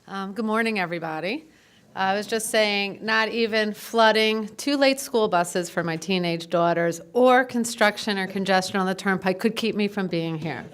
Good morning, everybody. I was just saying, not even flooding, 2 late school buses for my teenage daughters, or construction or congestion on the turnpike could keep me from being here.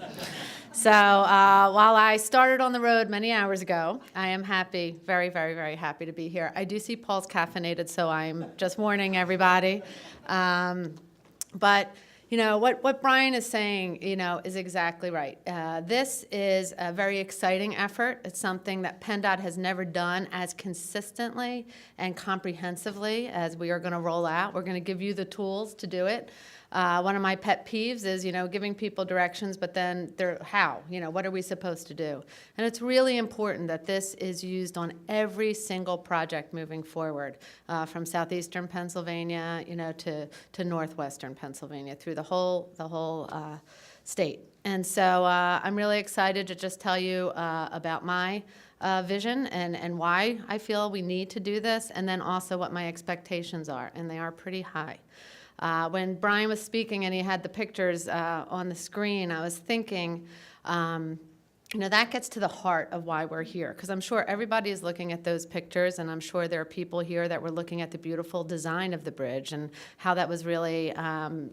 So while I started on the road many hours ago, I am happy, very, very, very happy to be here. I do see Paul's caffeinated, so I'm just warning everybody. But you know, what Brian is saying, you know, is exactly right. This is a very exciting effort. It's something that PennDOT has never done as consistently and comprehensively as we are going to roll out. We're going to give you the tools to do it. One of my pet peeves is, you know, giving people directions, but then how? You know, what are we supposed to do? And it's really important that this is used on every single project moving forward, from southeastern Pennsylvania, you know, to northwestern Pennsylvania, through the whole state. And so I'm really excited to just tell you about my vision and why I feel we need to do this, and then also what my expectations are, and they are pretty high. When Brian was speaking and he had the pictures on the screen, I was thinking, you know, that gets to the heart of why we're here, because I'm sure everybody is looking at those pictures, and I'm sure there are people here that were looking at the beautiful design of the bridge and how that was really,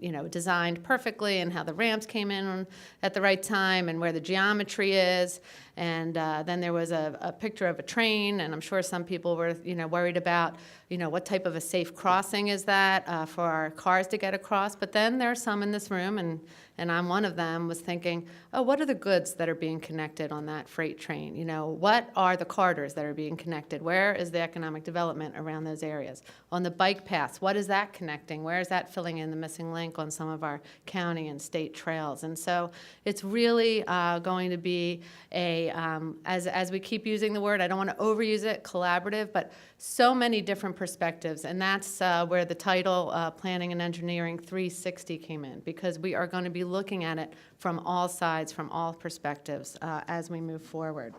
you know, designed perfectly, and how the ramps came in at the right time, and where the geometry is. And then there was a picture of a train, and I'm sure some people were, you know, worried about, you know, what type of a safe crossing is that for our cars to get across. But then there are some in this room, and I'm one of them, was thinking, oh, what are the goods that are being connected on that freight train? You know, what are the corridors that are being connected? Where is the economic development around those areas? On the bike paths, what is that connecting? Where is that filling in the missing link on some of our county and state trails? And so it's really going to be a, as we keep using the word, I don't want to overuse it, collaborative, but so many different perspectives. And that's where the title, Planning and Engineering 360, came in, because we are going to be looking at it from all sides, from all perspectives as we move forward.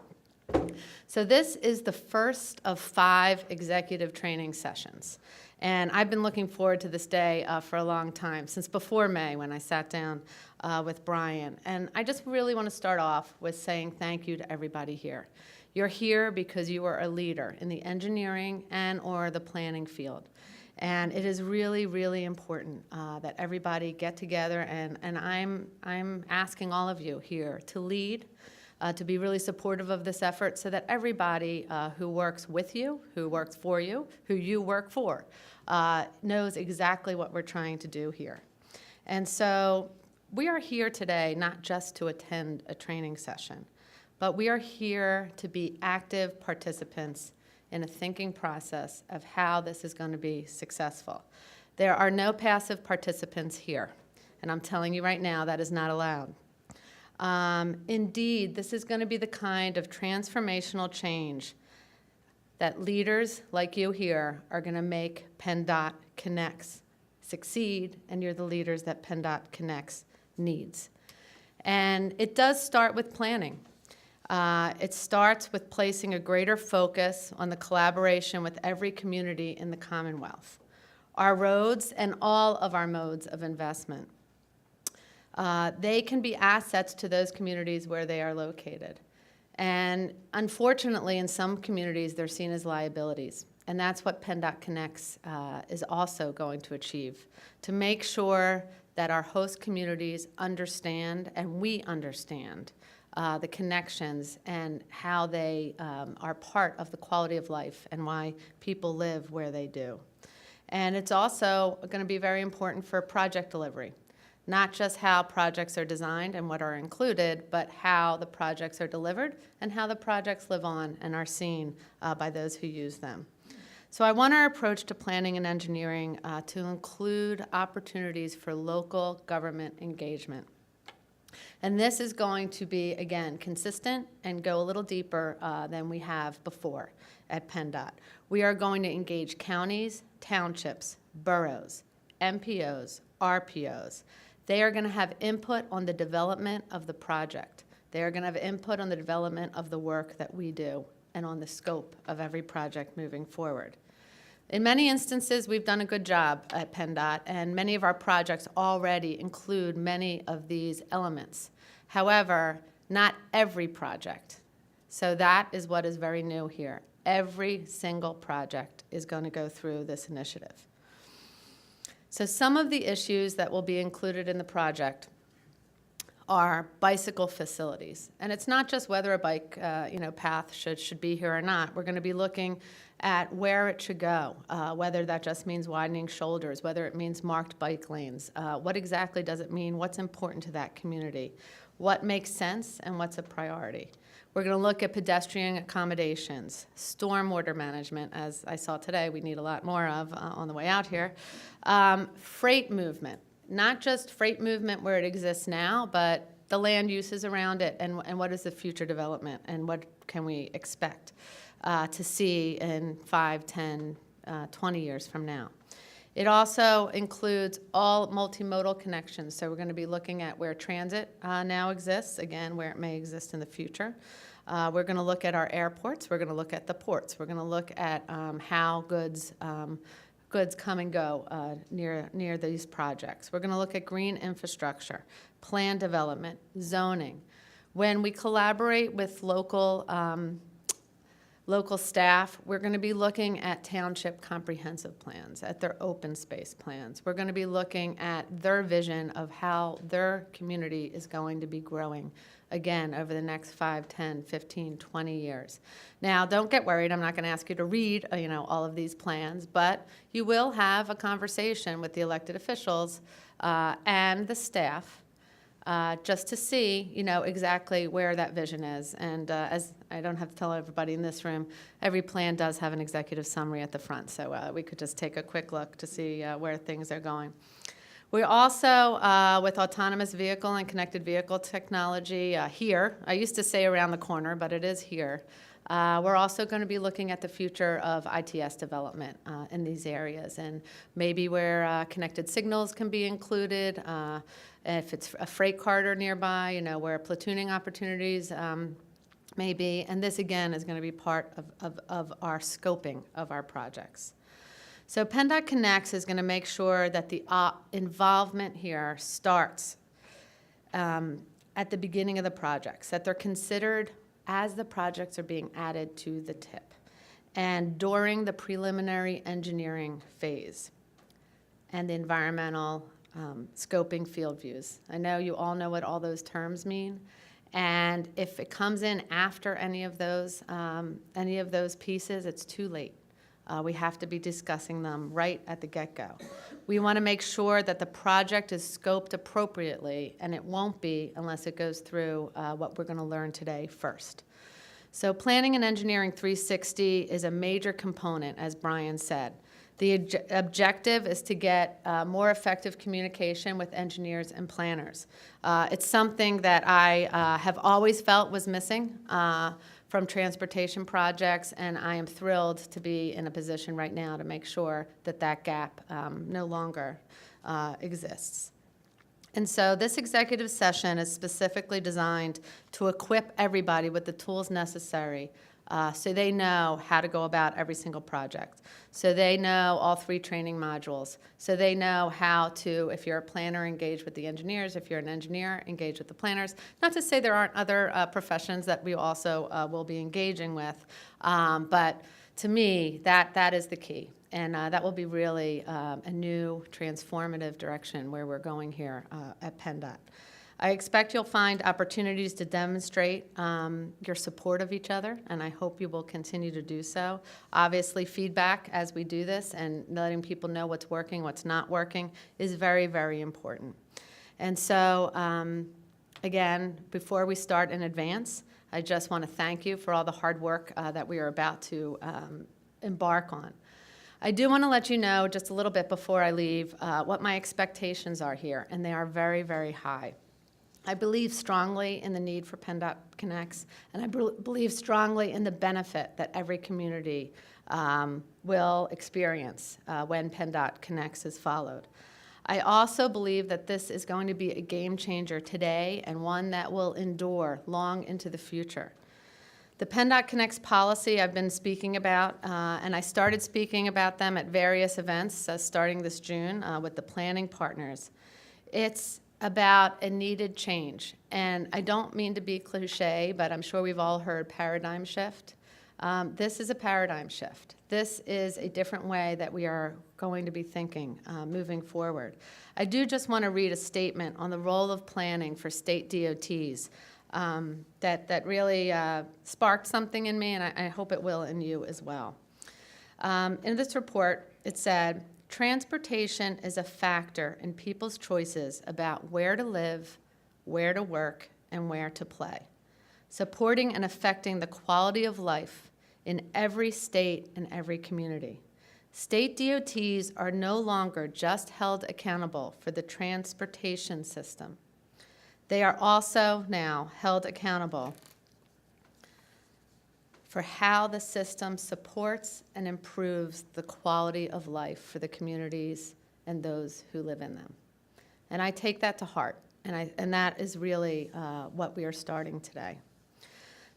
So this is the first of 5 executive training sessions. And I've been looking forward to this day for a long time, since before May, when I sat down with Brian. And I just really want to start off with saying thank you to everybody here. You're here because you are a leader in the engineering and or the planning field. And it is really, really important that everybody get together, and I'm asking all of you here to lead, to be really supportive of this effort, so that everybody who works with you, who works for you, who you work for, knows exactly what we're trying to do here. And so we are here today not just to attend a training session, but we are here to be active participants in a thinking process of how this is going to be successful. There are no passive participants here, and I'm telling you right now that is not allowed. Indeed, this is going to be the kind of transformational change that leaders like you here are going to make PennDOT Connects succeed, and you're the leaders that PennDOT Connects needs. And it does start with planning. It starts with placing a greater focus on the collaboration with every community in the Commonwealth, our roads, and all of our modes of investment. They can be assets to those communities where they are located. And unfortunately, in some communities, they're seen as liabilities. And that's what PennDOT Connects is also going to achieve, to make sure that our host communities understand, and we understand, the connections and how they are part of the quality of life and why people live where they do. And it's also going to be very important for project delivery, not just how projects are designed and what are included, but how the projects are delivered and how the projects live on and are seen by those who use them. So I want our approach to planning and engineering to include opportunities for local government engagement. And this is going to be, again, consistent and go a little deeper than we have before at PennDOT. We are going to engage counties, townships, boroughs, MPOs, RPOs. They are going to have input on the development of the project. They are going to have input on the development of the work that we do and on the scope of every project moving forward. In many instances, we've done a good job at PennDOT, and many of our projects already include many of these elements. However, not every project So that is what is very new here. Every single project is going to go through this initiative. So some of the issues that will be included in the project are bicycle facilities. And it's not just whether a bike path should be here or not. We're going to be looking at where it should go, whether that just means widening shoulders, whether it means marked bike lanes. What exactly does it mean? What's important to that community? What makes sense and what's a priority? We're going to look at pedestrian accommodations, stormwater management, as I saw today we need a lot more of on the way out here, freight movement. Not just freight movement where it exists now, but the land uses around it, and what is the future development, and what can we expect to see in 5, 10, 20 years from now. It also includes all multimodal connections, so we're going to be looking at where transit now exists, again, where it may exist in the future. We're going to look at our airports. We're going to look at the ports. We're going to look at how goods come and go near these projects. We're going to look at green infrastructure, plan development, zoning. When we collaborate with local staff, we're going to be looking at township comprehensive plans, at their open space plans. We're going to be looking at their vision of how their community is going to be growing, again, over the next 5, 10, 15, 20 years. Now, don't get worried. I'm not going to ask you to read, all of these plans, but you will have a conversation with the elected officials and the staff just to see, exactly where that vision is. And as I don't have to tell everybody in this room, every plan does have an executive summary at the front, so we could just take a quick look to see where things are going. We also, with autonomous vehicle and connected vehicle technology here, I used to say around the corner, but it is here. We're also going to be looking at the future of ITS development in these areas, and maybe where connected signals can be included, if it's a freight corridor nearby, where platooning opportunities may be. And this, again, is going to be part of our scoping of our projects. So PennDOT Connects is going to make sure that the involvement here starts at the beginning of the projects, that they're considered as the projects are being added to the tip, and during the preliminary engineering phase and the environmental scoping field views. I know you all know what all those terms mean, and if it comes in after any of those pieces, it's too late. We have to be discussing them right at the get-go. We want to make sure that the project is scoped appropriately, and it won't be unless it goes through what we're going to learn today first. So Planning and Engineering 360 is a major component, as Brian said. The objective is to get more effective communication with engineers and planners. It's something that I have always felt was missing from transportation projects, and I am thrilled to be in a position right now to make sure that that gap no longer exists. And so this executive session is specifically designed to equip everybody with the tools necessary so they know how to go about every single project, so they know all 3 training modules, so they know how to, if you're a planner, engage with the engineers, if you're an engineer, engage with the planners. Not to say there aren't other professions that we also will be engaging with, but to me, that is the key. And that will be really a new transformative direction where we're going here at PennDOT. I expect you'll find opportunities to demonstrate your support of each other, and I hope you will continue to do so. Obviously, feedback as we do this and letting people know what's working, what's not working is very, very important. And so, again, before we start in advance, I just want to thank you for all the hard work that we are about to embark on. I do want to let you know just a little bit before I leave what my expectations are here, and they are very, very high. I believe strongly in the need for PennDOT Connects, and I believe strongly in the benefit that every community will experience when PennDOT Connects is followed. I also believe that this is going to be a game changer today and one that will endure long into the future. The PennDOT Connects policy I've been speaking about, and I started speaking about them at various events starting this June with the planning partners. It's about a needed change. And I don't mean to be cliche, but I'm sure we've all heard paradigm shift. This is a paradigm shift. This is a different way that we are going to be thinking moving forward. I do just want to read a statement on the role of planning for state DOTs that really sparked something in me, and I hope it will in you as well. In this report, it said, transportation is a factor in people's choices about where to live, where to work, and where to play, supporting and affecting the quality of life in every state and every community. State DOTs are no longer just held accountable for the transportation system. They are also now held accountable for how the system supports and improves the quality of life for the communities and those who live in them. And I take that to heart, and that is really what we are starting today.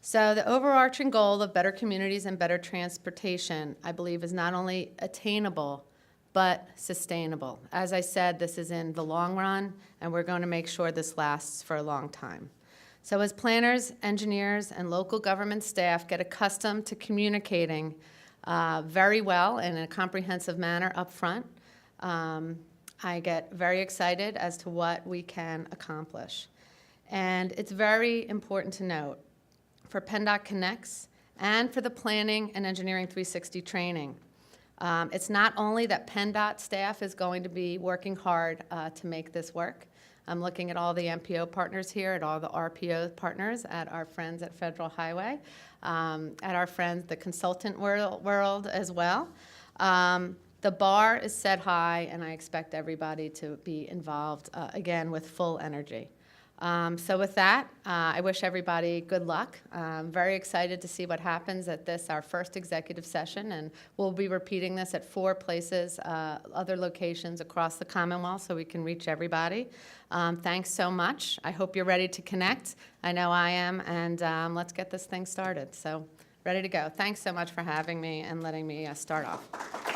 So the overarching goal of better communities and better transportation, I believe, is not only attainable, but sustainable. As I said, this is in the long run, and we're going to make sure this lasts for a long time. So as planners, engineers, and local government staff get accustomed to communicating very well in a comprehensive manner up front, I get very excited as to what we can accomplish. And it's very important to note, for PennDOT Connects and for the Planning and Engineering 360 training, it's not only that PennDOT staff is going to be working hard to make this work. I'm looking at all the MPO partners here, at all the RPO partners, at our friends at Federal Highway, at our friends, the consultant world as well. The bar is set high, and I expect everybody to be involved, again, with full energy. So with that, I wish everybody good luck. I'm very excited to see what happens at this, our first executive session, and we'll be repeating this at 4 places, other locations across the Commonwealth, so we can reach everybody. Thanks so much. I hope you're ready to connect. I know I am, and let's get this thing started. So ready to go. Thanks so much for having me and letting me start off.